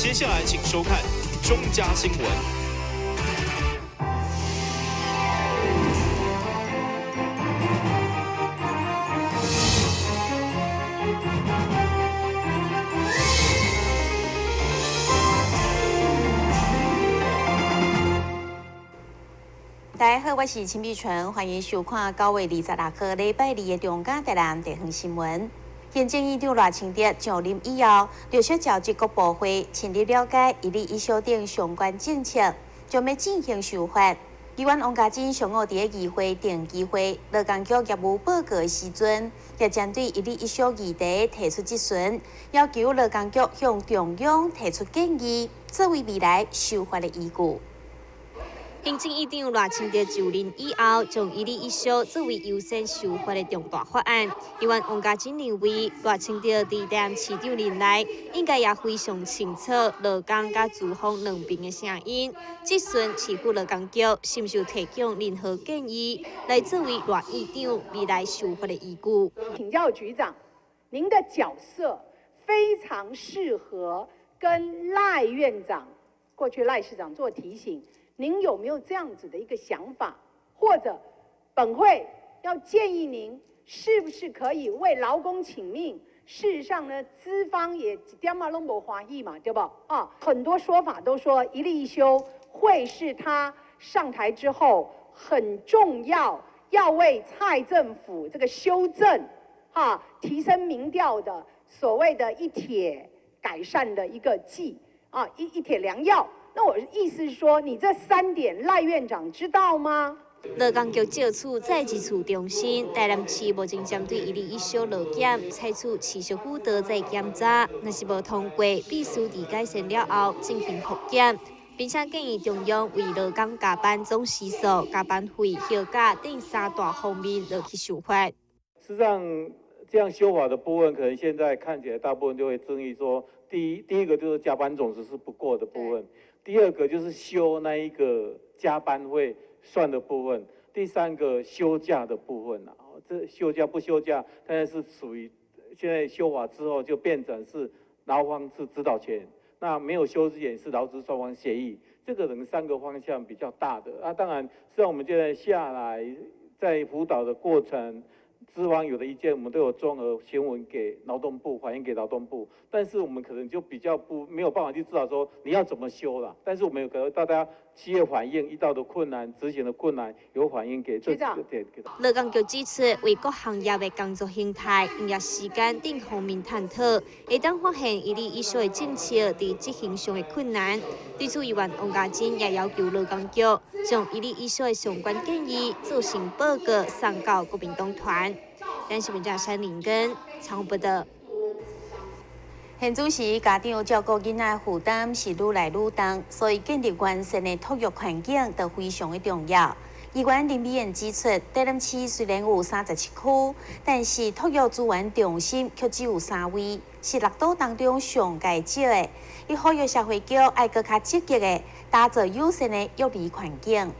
接下来请收看中嘉新闻。大家好，我是陈碧纯，欢迎收看9月26号礼拜二的中嘉台南地方新闻。行政院长赖清德上任以后，陆续召集各部会，深入了解一例一休等相关政策，将要进行修法。议员王家珍上午伫个议会定期会劳工局业务报告时阵，也针对一例一休议题提出质询，要求劳工局向中央提出建议，作为未来修法的依据。行政院长赖清德就任以后，将一例一休作为优先修法的重大法案。议员王家珍认为，赖清德伫担任市长任内，应该也非常清楚劳工甲资方两边的声音。质询市府劳工局是毋是提供任何建议，来作为赖院长未来修法的依据？请教局长，您的角色非常适合跟赖院长、过去赖市长做提醒。您有没有这样子的一个想法，或者本会要建议您，是不是可以为劳工请命？事实上呢，资方也一点嘛拢无欢喜嘛，对不？很多说法都说一例一休会是他上台之后很重要，要为蔡政府这个修正提升民调的所谓的一帖改善的一个剂一帖良药。那我的意思是说，你这3点赖院长知道吗？劳工局借此再一次重申，台南市目前针对一例一休劳检采取持续辅导再检查，若是无通过，必须伫改善了后进行复检，并且建议中央为劳工加班总时数、加班费、休假等3大方面落去修法。事实上，这样修法的部分，可能现在看起来大部分就会争议说，第一个就是加班总时是不过的部分。第二个就是休那一个加班会算的部分，第三个休假的部分这休假不休假，当然是属于现在修法之后就变成是劳方是指导权，那没有休之前是劳资双方协议，这个等3个方向比较大的当然，实际上我们现在下来在辅导的过程。资方有的意见，我们都有综合询问给劳动部，反映给劳动部。但是我们可能就比较没有办法去知道说你要怎么修了。但是我们有给大家企业反映遇到的困难、执行的困难，有反映给这个对。劳工局指出，为各行业的工作形态、营业时间等方面探讨，会当发现一例一休的政策伫执行上的困难。对此，议员王家珍也要求劳工局将一例一休的相关建议做成报告送到国民党团。咱是文章山林根常报道。现主时家长照顾囡仔负担是愈来愈重，所以建立完善的托育环境就非常的重要。议员林美燕指出，台南市虽然有37区，但是托育资源中心却只有3位，是6都当中上介少的。伊呼吁社会局爱搁较积极的打造友善的育儿环境。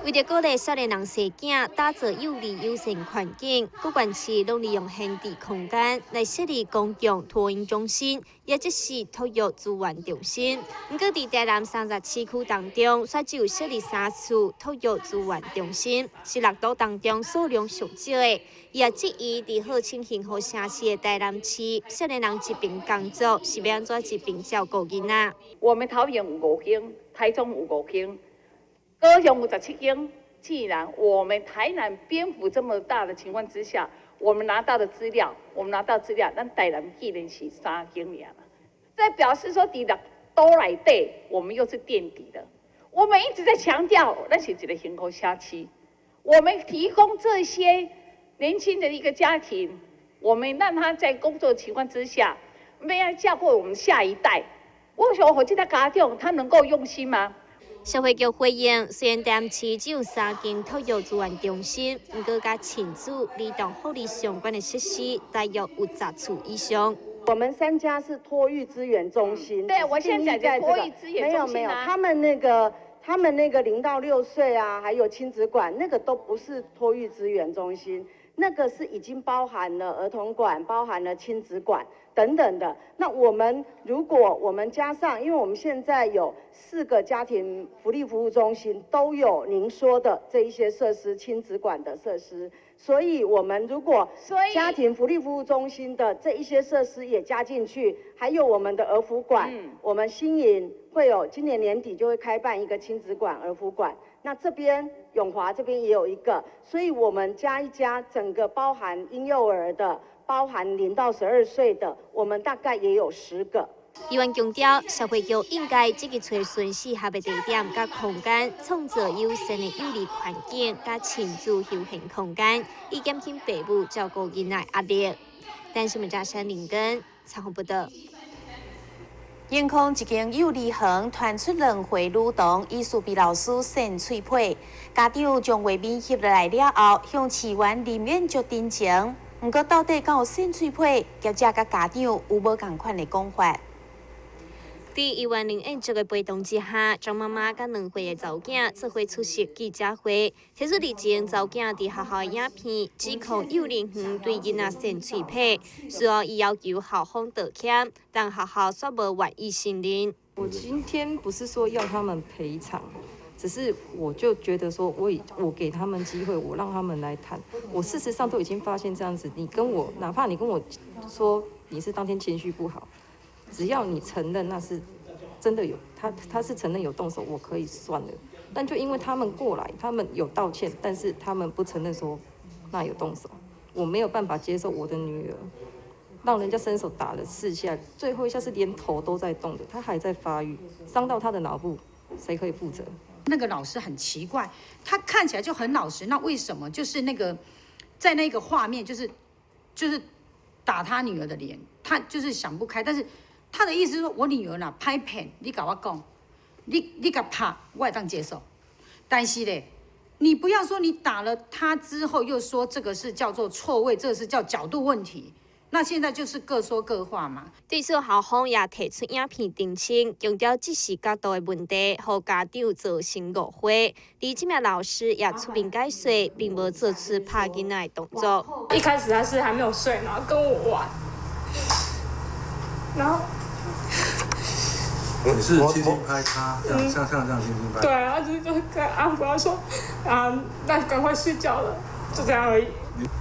为着鼓励少年人生囝，打造有利友善环境，各县市拢利用现地空间来设立公共托婴中心，也即是托育资源中心。不过，伫台南37区当中，却只有设立3处托育资源中心，是6都当中数量上少的。伊也质疑伫号称幸福城市的台南市，少年人一边工作，是要安怎一边照顾囡仔？我们桃园有5间，台中有5间。高雄有17间，既然我们台南蝙蝠这么大的情况之下，我们拿到资料，咱台南既然是3间了，这表示说伫6都内底，我们又是垫底的。我们一直在强调，那是一个幸福社区，我们提供这些年轻的一个家庭，我们让他在工作情况之下，要照顾我们下一代。我想，我这个家长他能够用心吗？社会局回应，虽然台南市只有3间托育资源中心，不过甲亲子、儿童福利相关的设施大约有10处以上。我们3家是托育资源中心。对，我现在在托育资源中心没有，他们那个0到6岁还有亲子馆，那个都不是托育资源中心。那个是已经包含了儿童馆、包含了亲子馆等等的。那如果我们加上，因为我们现在有4个家庭福利服务中心都有您说的这一些设施，亲子馆的设施，所以我们如果家庭福利服务中心的这一些设施也加进去，还有我们的儿福馆，我们新营会有今年年底就会开办一个亲子馆、儿福馆。那这边永华这边也有一个，所以我们加一加，整个包含婴幼儿的，包含0到12岁的，我们大概也有10个。议员强调，社会局应该积极找顺适合的地点甲空间，创造友善的有利环境甲亲子休闲空间，以减轻父母照顾囡仔压力。但新闻加山林根采访报道。健康一间幼儿园传出2回女童疑似被老师扇嘴皮，家长将画面翕落来了后，向市员林彦竹陈情。不过到底敢有扇嘴皮，业者甲家长有无同款的讲法？在议员林彦竹的陪同之下，张妈妈甲2岁的查某囝做伙出席记者会，提出日前查某囝伫学校的影片，指控幼儿园对囡仔扇嘴皮，随后伊要求校方道歉，但学校却无愿意承认。我今天不是说要他们赔偿，只是我就觉得说我给他们机会，我让他们来谈。我事实上都已经发现这样子，哪怕你跟我说你是当天情绪不好。只要你承认那是真的有他是承认有动手，我可以算了。但就因为他们过来，他们有道歉，但是他们不承认说那有动手，我没有办法接受我的女儿让人家伸手打了4下，最后1下是连头都在动的，她还在发育，伤到她的脑部，谁可以负责？那个老师很奇怪，他看起来就很老实，那为什么就是在那个画面就是打他女儿的脸，他就是想不开，但是。他的意思是说，我女儿呐拍片，你跟我讲，你甲拍，我也当接受。但是嘞，你不要说你打了他之后，又说这个是叫做错位，这个是叫角度问题。那现在就是各说各话嘛。对此，校方也提出影片澄清，强调这是角度的问题，让家长造成误会。而这名老师也出面解释，并无做出拍囡仔的动作。一开始他是还没有睡，然后跟我玩，然后。你是轻轻拍他，像这样轻轻拍。对，然后就是安抚他说，那赶快睡觉了，就这样而已。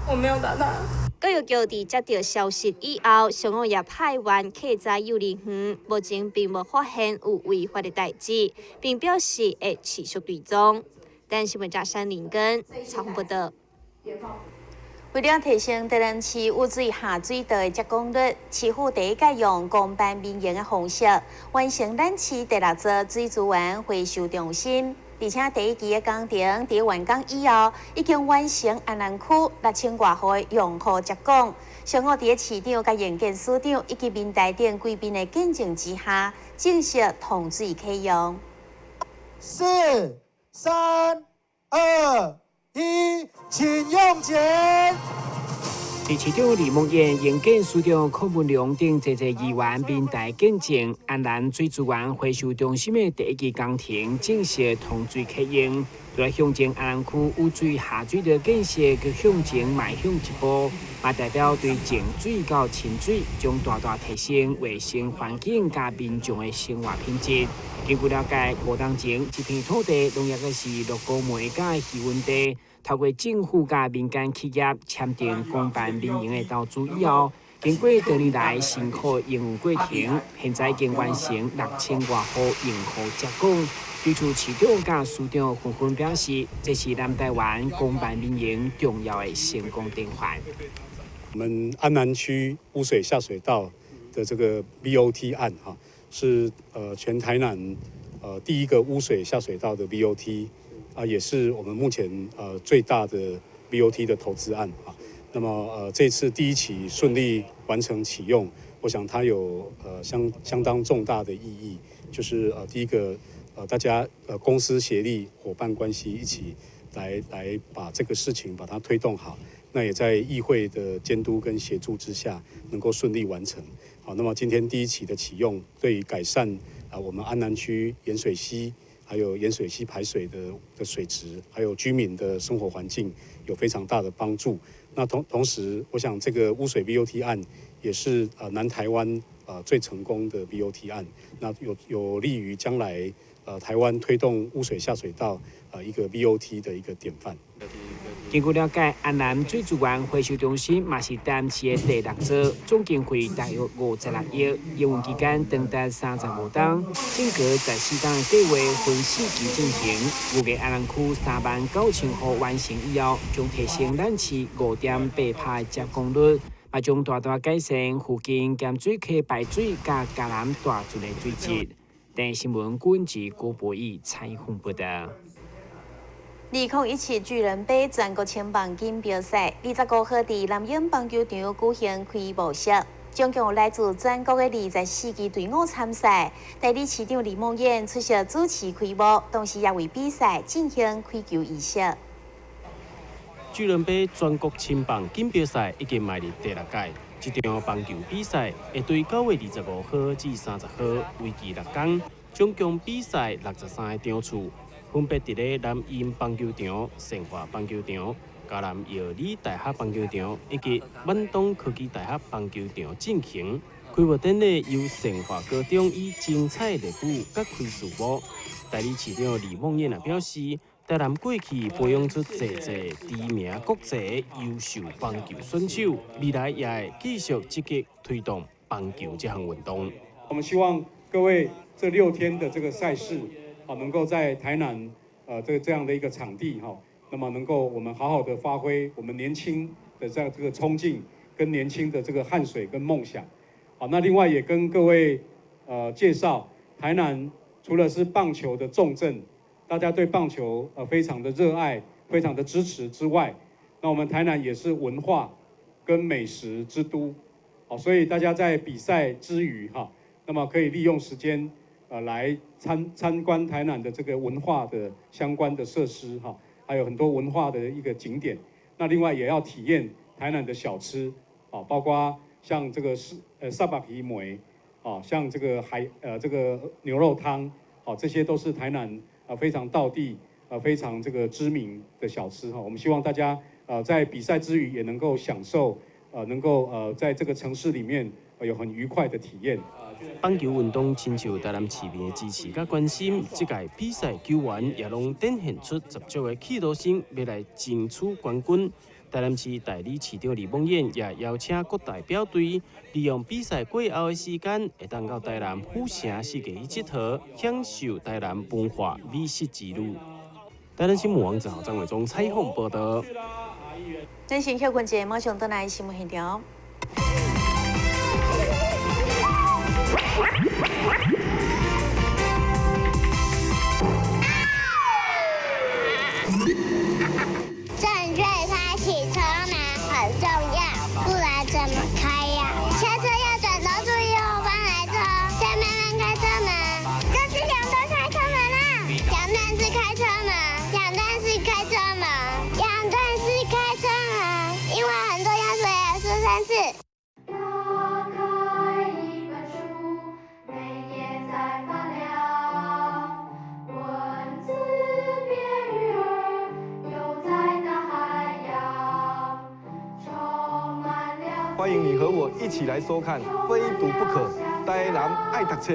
我没有打他。教育局伫接到消息以后，上午也派员客在幼儿园，目前并无发现有违法的代志，并表示会持续追踪。但新闻加山林根采访报道。为了提升台南市污水下水道的接供率，市府第一届用公办民营的方式完成咱市第6座水资源回收中心，而且第1期的工程伫完工以后，已经完成安南区6000多户的用户接供。上午伫市长甲营建署长以及民代等贵宾的见证之下，正式通水启用。4、3、2、1，请用钱。市长李梦燕、营建署长柯文良等侪议员面带见证，安南水资源回收中心的第1期工程正式通水启用。除了向前安南区污水下水道建设，佮向前迈向一步，也代表对净水到清水将大大提升卫生环境加民众的生活品质。根据了解，5年前这片土地农业的是鹿谷梅甲的渔温地，透过政府甲民间企业签订公办民营的投资以后，经过多年来辛苦营运过程，现在已经完成6000多户用户接供。对此，市长甲署长纷纷表示，这是南台湾公办民营重要的成功典范。我们安南区污水下水道的这个 BOT 案哈，是全台南第1个污水下水道的 BOT 啊，也是我们目前最大的 BOT 的投资案啊。那么这次第1期顺利完成启用，我想它有相当重大的意义，就是第一个大家公司协力伙伴关系一起来把这个事情把它推动好，那也在议会的监督跟协助之下能够顺利完成。好，那么今天第1期的启用，对于改善我们安南区盐水溪还有盐水溪排水的水质，还有居民的生活环境有非常大的帮助。那同时，我想这个污水 BOT 案也是南台湾最成功的 BOT 案，那有利于将来台湾推动污水下水道一个 BOT 的一个典范。根据了解，安南水资源回收中心嘛是台南市的第6座，总经费大约56亿，营运期间长达35天，整个在4档计划分4期进行。预计安南区39000户完成以后，将提升咱市5.8%的接供率，也将大大改善附近咸水溪排水甲嘉南大圳的水质。电新闻管制郭博义采访报道。2017巨人杯全国青棒锦标赛，25号伫南涌棒球场举行开幕式，总共有来自全国的24支队伍参赛。代理市长李梦燕出席主持开幕，同时也为比赛进行开球仪式。巨人杯全国青棒锦标赛已经迈入第6届，这场棒球比赛会对9月25号至30号，为期6天，总共比赛63个场次。分别伫咧南英棒球场、成华棒球场、嘉南药理大学棒球场以及万东科技大学棒球场进行。开幕典礼由成华高中以精彩热舞揭开序幕。代理市长李梦燕也表示，台南过去培养出侪知名国际优秀棒球选手，未来也会继续积极推动棒球这项运动。我们希望各位这6天的这个赛事。能够在台南这样的一个场地那么能够我们好好的发挥我们年轻的这个冲劲跟年轻的这个汗水跟梦想。好，那另外也跟各位介绍，台南除了是棒球的重镇，大家对棒球非常的热爱，非常的支持之外，那我们台南也是文化跟美食之都。好，所以大家在比赛之余那么可以利用时间。来参观台南的这个文化的相关的设施还有很多文化的一个景点。那另外也要体验台南的小吃包括像这个沙巴皮梅像这个这个牛肉汤这些都是台南非常道地非常这个知名的小吃我们希望大家在比赛之余也能够享受能够在这个城市里面有很愉快的体验。棒球运动深受台南市民的支持甲关心，这届比赛球员也拢展现出十足的企图心，要来争取冠军。台南市代理市长李梦燕也邀请各代表队，利用比赛过后的时间，会当到台南府城世界去佚佗，享受台南文化美食之旅。台南新闻网郑浩张伟忠采访报道。咱先休困者，马上转来新闻现场。正确开启车门很重要，不然怎么开呀？下车要转头注意后方来车，再慢慢开车门。这是两段开车门啊！两段式开车门，两段式开车门，两段式开车门，因为很多要说3次。欢迎你和我一起来收看《非读不可》，台南爱读册。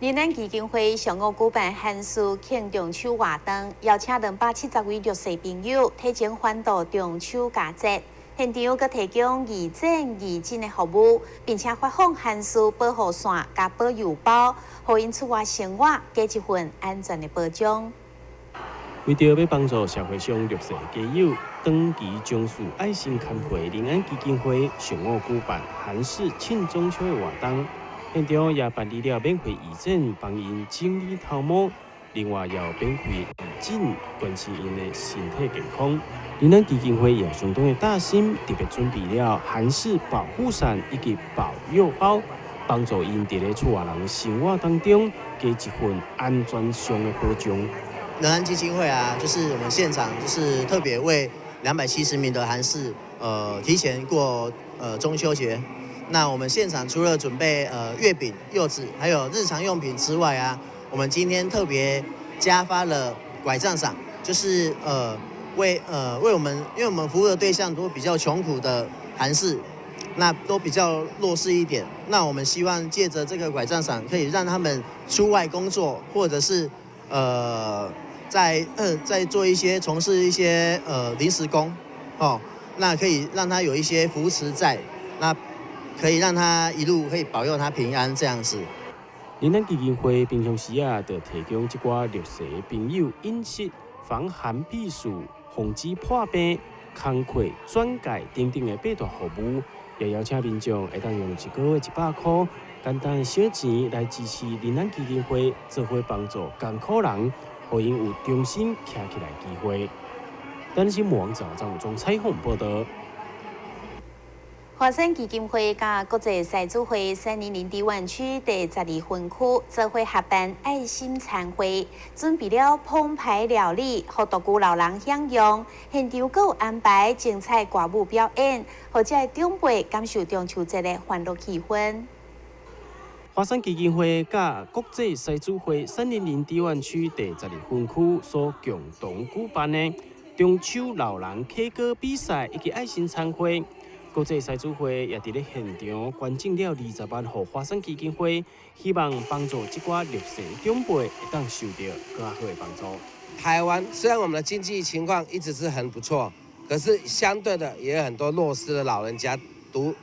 台南基金会上午举办汉书庆中秋活动，邀请270位弱势朋友提前欢度中秋佳节。现场佮提供义诊义诊的服务，并且发放汉书保护伞加保邮包，互因出外生活加一份安全的保障。为着要帮助社会上弱势家友，长期从事爱心刊会临安基金会上午举办韩式庆中秋的活动，现场也办理了免费义诊，帮因清理头毛，另外也有免费义诊，关心因的身体健康。临安基金会也相当的大心，特别准备了韩式保护伞以及保佑包，帮助因伫咧厝外人生活当中加一份安全上的保障。仁安基金会啊，就是我们现场就是特别为270名的韩士提前过中秋节。那我们现场除了准备月饼、柚子，还有日常用品之外啊，我们今天特别加发了拐杖赏，就是为我们，因为我们服务的对象都比较穷苦的韩士，那都比较弱势一点。那我们希望借着这个拐杖赏，可以让他们出外工作，或者是在做一些从事一些临时工，那可以让他有一些扶持在，那可以让他一路可以保佑他平安这样子。仁安基金会平常时啊，就提供一寡弱势朋友饮食、防寒避暑、防止破病、工课转介等等的8大服务，也邀请民众会当用1个月100块简单的小钱来支持仁安基金会，做伙帮助艰苦人，互因有重新站起来的机会。咱新闻网早上有种采访报道。华山基金会甲国际赛主会300低湾区第12分区做伙合办爱心餐会，准备了澎湃料理，予独居老人享用。现场阁有安排精彩歌舞表演，或者长辈感受中秋节的欢乐气氛。华山基金会甲国际赛主会300低湾区第12分区所共同举办的中秋老人 K 歌比赛以及爱心餐会。国际赛主会也伫咧现场捐赠了20万，予华山基金会，希望帮助这寡弱势长辈会当受到更好的帮助。台湾虽然我们的经济情况一直是很不错，可是相对的也有很多弱势的老人家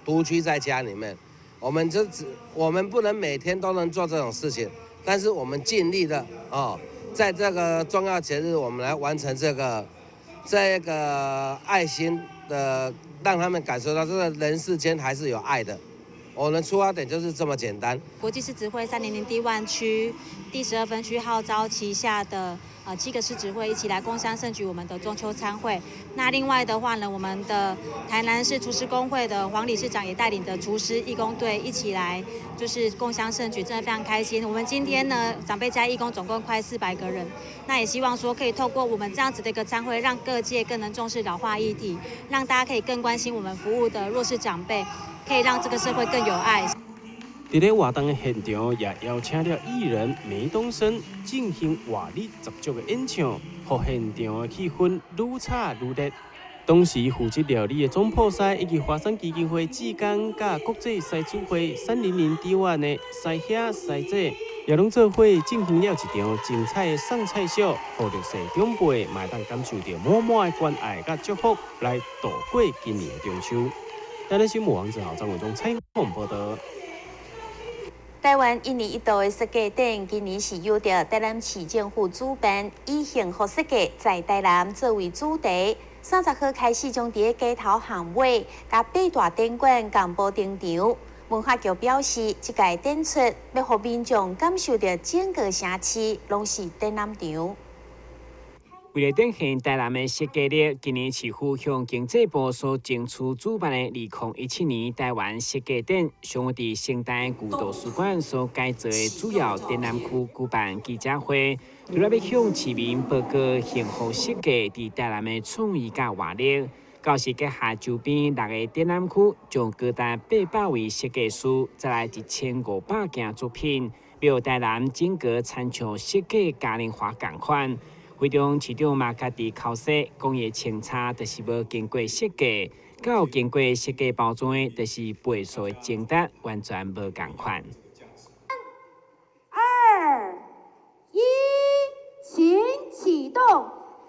独居在家里面。我们不能每天都能做这种事情，但是我们尽力的在这个重要节日，我们来完成这个爱心的。让他们感受到这个人世间还是有爱的。我们的出发点就是这么简单。国际狮子会300低湾区第12分区号召旗下的7个狮子会一起来共襄盛举我们的中秋餐会。那另外的话呢，我们的台南市厨师工会的黄理事长也带领的厨师义工队一起来，就是共襄盛举，真的非常开心。我们今天呢，长辈加义工总共快400个人。那也希望说可以透过我们这样子的一个餐会，让各界更能重视老化议题，让大家可以更关心我们服务的弱势长辈，可以让这个社会更有爱。伫咧活动的现场，也邀请了艺人梅东升进行活力十足的演唱，让现场的气氛愈炒愈热。同时，负责料理的总铺师以及华山基金会志工，甲国际赛主会300低湾的师兄师姐，也拢做伙进行了一场精彩的送菜秀，让弱势长辈嘛当感受到满满的关爱甲祝福，来度过今年的中秋。台南新闻网之后张伟忠采访报道。台湾一年一度的设计展，今年是由着台南市政府主办，以幸福设计在台南作为主题。30号开始，将伫街头巷尾、甲8大展馆共布登场。文化局表示，这届展出要让民众感受到整个城市拢是展览场。为了展现台南的设计力，今年市府向经济部所争取主办的2017年台湾设计展，将会伫圣诞古图书馆所改造的主要展览区举办记者会，除了要向市民报告幸福设计伫台南的创意甲活力。到时结合周边6个展览区，将高达800位设计师，再来1500件作品，表台南整个参照设计嘉年华同款。会中市长嘛家己考试，工业清查就是无经过设计，甲有经过设计包装的，就是倍数的精达，完全无同款。2、1，请启动，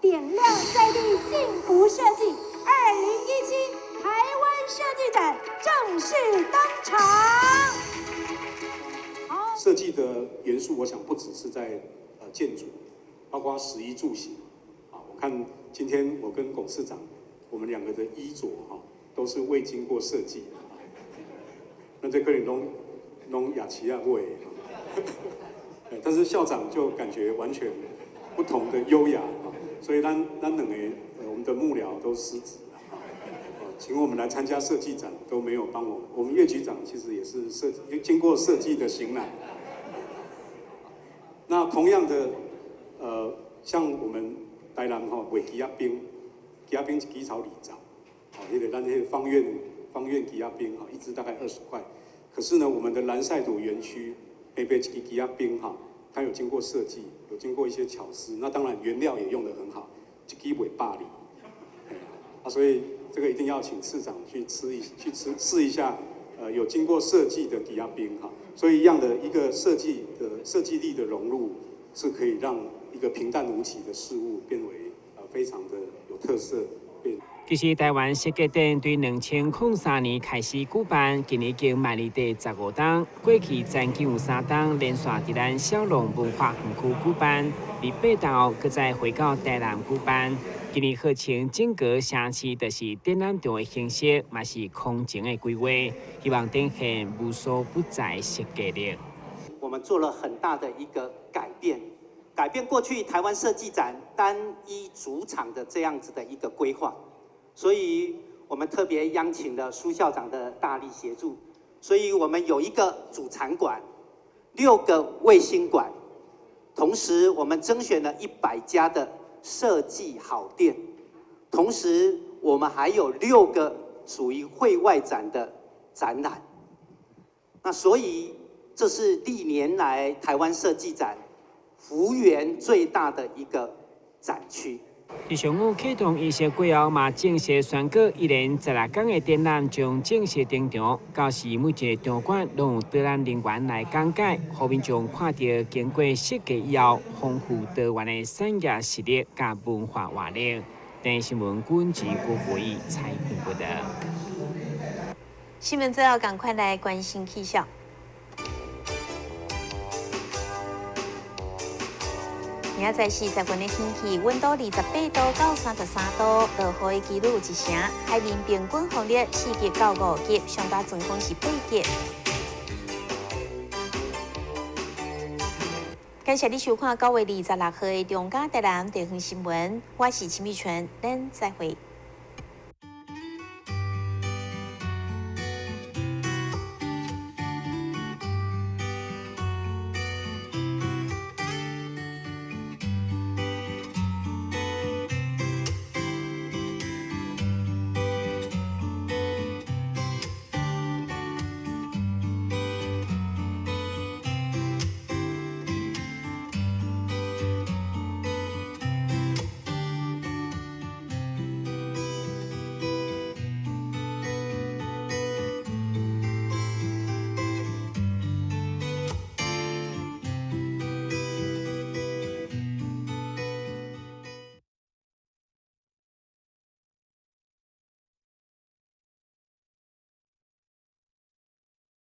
点亮在地幸福设计2017台湾设计展正式登场。设计的元素，我想不只是在建筑。包括食衣住行，我看今天我跟龚市长，我们2个的衣着都是未经过设计的，那这可能弄雅琪亚味，但是校长就感觉完全不同的优雅，所以咱2个我们的幕僚都失职了，请我们来参加设计展都没有帮我们。我们岳局长其实也是经过设计的型男。那同样的，像我们台南卖鸡仔冰，鸡仔冰一支炒2兆，咱那个方院鸡仔冰一支大概20块。可是呢，我们的蓝晒土园区北一支鸡仔冰它有经过设计，有经过一些巧思，那当然原料也用得很好，一支卖8厘。所以这个一定要请市长去试一下，有经过设计的鸡仔冰所以一样的一个设计力的融入，是可以让一个平淡无奇的事物变为非常的有特色。其实台湾设计展对2003年开始举办，今年已经迈入第15档。过去曾经有3档连续伫咱小龙文化园区举办，而8档后，搁再回到台南举办。今年号称整个城市就是展览场的形式，嘛是空前的规划，希望展现无所不在设计力。我们做了很大的一个改变过去台湾设计展单一主场的这样子的一个规划，所以我们特别邀请了苏校长的大力协助，所以我们有一个主场馆，6个卫星馆，同时我们甄选了100家的设计好店，同时我们还有6个属于会外展的展览。那所以这是历年来台湾设计展幅员最大的一个展区。伫上午启动仪式过后，嘛正式宣告1连16天的展览将正式登场。到时每一个场馆拢有导览人员来讲解，互民众看到经过设计以后丰富多元的产业实力甲文化活力。电新闻管制郭会议采访报道。新闻最后赶快来关心气象。明仔载40分的天气，温度28度到33度，落雨的几率有1成，海面平均风力4级到5级，上大阵风是8级。感谢你收看9月26号的中嘉台南地方新闻，我是陈美泉，咱再会。